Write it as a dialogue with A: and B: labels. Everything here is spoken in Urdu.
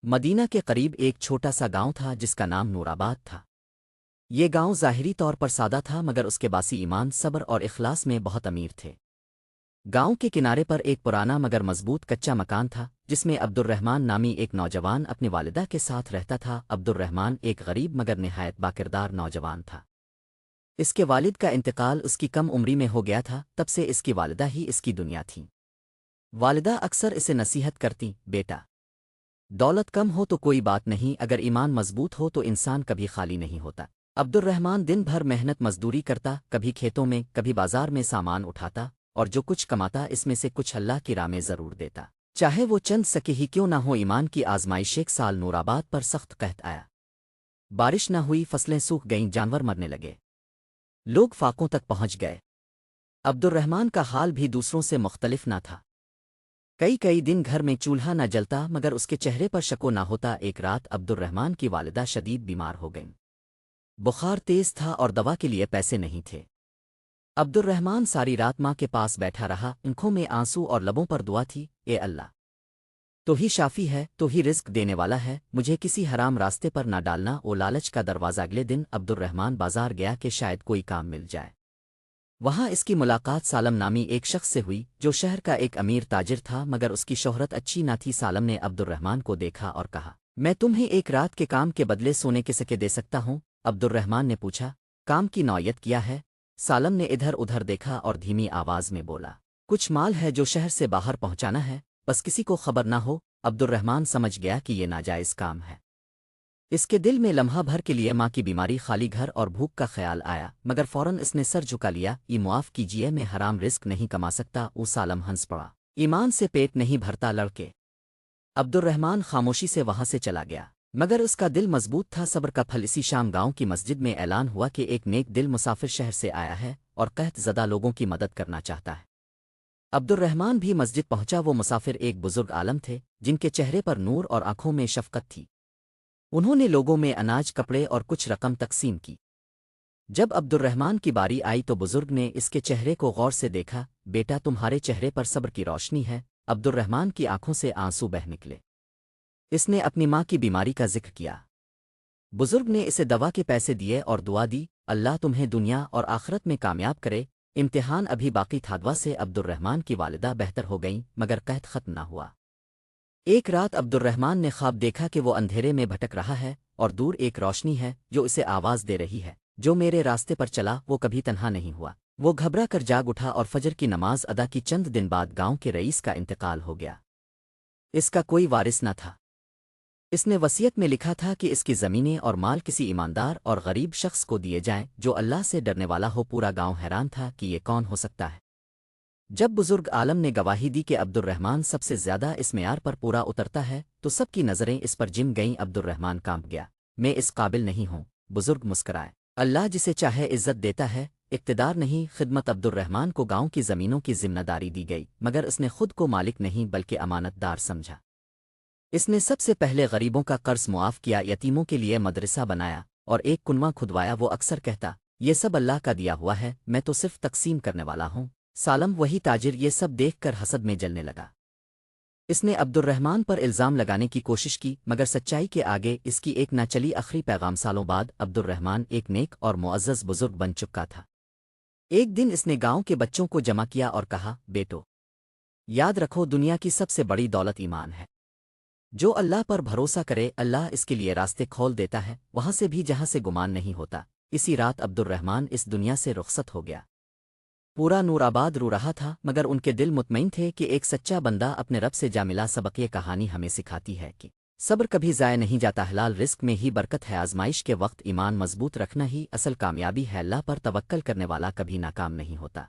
A: مدینہ کے قریب ایک چھوٹا سا گاؤں تھا جس کا نام نورآباد تھا۔ یہ گاؤں ظاہری طور پر سادہ تھا مگر اس کے باسی ایمان، صبر اور اخلاص میں بہت امیر تھے۔ گاؤں کے کنارے پر ایک پرانا مگر مضبوط کچا مکان تھا جس میں عبد الرحمن نامی ایک نوجوان اپنی والدہ کے ساتھ رہتا تھا۔ عبد الرحمن ایک غریب مگر نہایت باکردار نوجوان تھا۔ اس کے والد کا انتقال اس کی کم عمری میں ہو گیا تھا، تب سے اس کی والدہ ہی اس کی دنیا تھیں۔ والدہ اکثر اسے نصیحت کرتی، بیٹا، دولت کم ہو تو کوئی بات نہیں، اگر ایمان مضبوط ہو تو انسان کبھی خالی نہیں ہوتا۔ عبد الرحمن دن بھر محنت مزدوری کرتا، کبھی کھیتوں میں کبھی بازار میں سامان اٹھاتا، اور جو کچھ کماتا اس میں سے کچھ اللہ کی راہ میں ضرور دیتا، چاہے وہ چند سکے ہی کیوں نہ ہو۔ ایمان کی آزمائش ایک سال نورآباد پر سخت قحط آیا۔ بارش نہ ہوئی، فصلیں سوکھ گئیں، جانور مرنے لگے، لوگ فاقوں تک پہنچ گئے۔ عبد الرحمن کا حال بھی دوسروں سے مختلف نہ تھا۔ کئی دن گھر میں چولہا نہ جلتا مگر اس کے چہرے پر شکو نہ ہوتا۔ ایک رات عبد الرحمن کی والدہ شدید بیمار ہو گئیں، بخار تیز تھا اور دوا کے لیے پیسے نہیں تھے۔ عبد الرحمن ساری رات ماں کے پاس بیٹھا رہا، آنکھوں میں آنسو اور لبوں پر دعا تھی، اے اللہ، تو ہی شافی ہے، تو ہی رزق دینے والا ہے، مجھے کسی حرام راستے پر نہ ڈالنا۔ او لالچ کا دروازہ۔ اگلے دن عبد الرحمن بازار گیا کہ شاید کوئی کام مل جائے۔ وہاں اس کی ملاقات سالم نامی ایک شخص سے ہوئی جو شہر کا ایک امیر تاجر تھا مگر اس کی شہرت اچھی نہ تھی۔ سالم نے عبد الرحمن کو دیکھا اور کہا، میں تمہیں ایک رات کے کام کے بدلے سونے کے سکے دے سکتا ہوں۔ عبد الرحمن نے پوچھا، کام کی نوعیت کیا ہے؟ سالم نے ادھر ادھر دیکھا اور دھیمی آواز میں بولا، کچھ مال ہے جو شہر سے باہر پہنچانا ہے، بس کسی کو خبر نہ ہو۔ عبد الرحمن سمجھ گیا کہ یہ ناجائز کام ہے۔ اس کے دل میں لمحہ بھر کے لیے ماں کی بیماری، خالی گھر اور بھوک کا خیال آیا، مگر فوراً اس نے سر جھکا لیا، یہ معاف کیجیے، میں حرام رزق نہیں کما سکتا۔ او سالم ہنس پڑا، ایمان سے پیٹ نہیں بھرتا لڑکے۔ عبد الرحمن خاموشی سے وہاں سے چلا گیا مگر اس کا دل مضبوط تھا۔ صبر کا پھل۔ اسی شام گاؤں کی مسجد میں اعلان ہوا کہ ایک نیک دل مسافر شہر سے آیا ہے اور قحط زدہ لوگوں کی مدد کرنا چاہتا ہے۔ عبد الرحمن بھی مسجد پہنچا۔ وہ مسافر ایک بزرگ عالم تھے جن کے چہرے پر نور اور آنکھوں میں شفقت تھی۔ انہوں نے لوگوں میں اناج، کپڑے اور کچھ رقم تقسیم کی۔ جب عبد الرحمن کی باری آئی تو بزرگ نے اس کے چہرے کو غور سے دیکھا، بیٹا، تمہارے چہرے پر صبر کی روشنی ہے۔ عبد الرحمن کی آنکھوں سے آنسو بہہ نکلے۔ اس نے اپنی ماں کی بیماری کا ذکر کیا۔ بزرگ نے اسے دوا کے پیسے دیے اور دعا دی، اللہ تمہیں دنیا اور آخرت میں کامیاب کرے۔ امتحان ابھی باقی تھا۔ دعا سے عبد الرحمن کی والدہ بہتر ہو گئیں مگر قحط ختم نہ ہوا۔ ایک رات عبد الرحمن نے خواب دیکھا کہ وہ اندھیرے میں بھٹک رہا ہے اور دور ایک روشنی ہے جو اسے آواز دے رہی ہے، جو میرے راستے پر چلا وہ کبھی تنہا نہیں ہوا۔ وہ گھبرا کر جاگ اٹھا اور فجر کی نماز ادا کی۔ چند دن بعد گاؤں کے رئیس کا انتقال ہو گیا۔ اس کا کوئی وارث نہ تھا۔ اس نے وصیت میں لکھا تھا کہ اس کی زمینیں اور مال کسی ایماندار اور غریب شخص کو دیے جائیں جو اللہ سے ڈرنے والا ہو۔ پورا گاؤں حیران تھا کہ یہ کون ہو سکتا ہے۔ جب بزرگ عالم نے گواہی دی کہ عبد الرحمن سب سے زیادہ اس معیار پر پورا اترتا ہے تو سب کی نظریں اس پر جم گئیں۔ عبد الرحمن کانپ گیا، میں اس قابل نہیں ہوں۔ بزرگ مسکرائے، اللہ جسے چاہے عزت دیتا ہے، اقتدار نہیں۔ خدمت۔ عبد الرحمن کو گاؤں کی زمینوں کی ذمہ داری دی گئی مگر اس نے خود کو مالک نہیں بلکہ امانت دار سمجھا۔ اس نے سب سے پہلے غریبوں کا قرض معاف کیا، یتیموں کے لیے مدرسہ بنایا اور ایک کنواں کھدوایا۔ وہ اکثر کہتا، یہ سب اللہ کا دیا ہوا ہے، میں تو صرف تقسیم کرنے والا ہوں۔ سالم وہی تاجر یہ سب دیکھ کر حسد میں جلنے لگا۔ اس نے عبد الرحمن پر الزام لگانے کی کوشش کی مگر سچائی کے آگے اس کی ایک نہ چلی۔ آخری پیغام۔ سالوں بعد عبد الرحمن ایک نیک اور معزز بزرگ بن چکا تھا۔ ایک دن اس نے گاؤں کے بچوں کو جمع کیا اور کہا، بیٹو، یاد رکھو دنیا کی سب سے بڑی دولت ایمان ہے۔ جو اللہ پر بھروسہ کرے اللہ اس کے لیے راستے کھول دیتا ہے، وہاں سے بھی جہاں سے گمان نہیں ہوتا۔ اسی رات عبد الرحمن اس دنیا سے رخصت ہو گیا۔ پورا نورآباد رو رہا تھا مگر ان کے دل مطمئن تھے کہ ایک سچا بندہ اپنے رب سے جا ملا۔ سبق یہ کہانی ہمیں سکھاتی ہے کہ صبر کبھی ضائع نہیں جاتا، حلال رزق میں ہی برکت ہے۔ آزمائش کے وقت ایمان مضبوط رکھنا ہی اصل کامیابی ہے۔ اللہ پر توکل کرنے والا کبھی ناکام نہیں ہوتا۔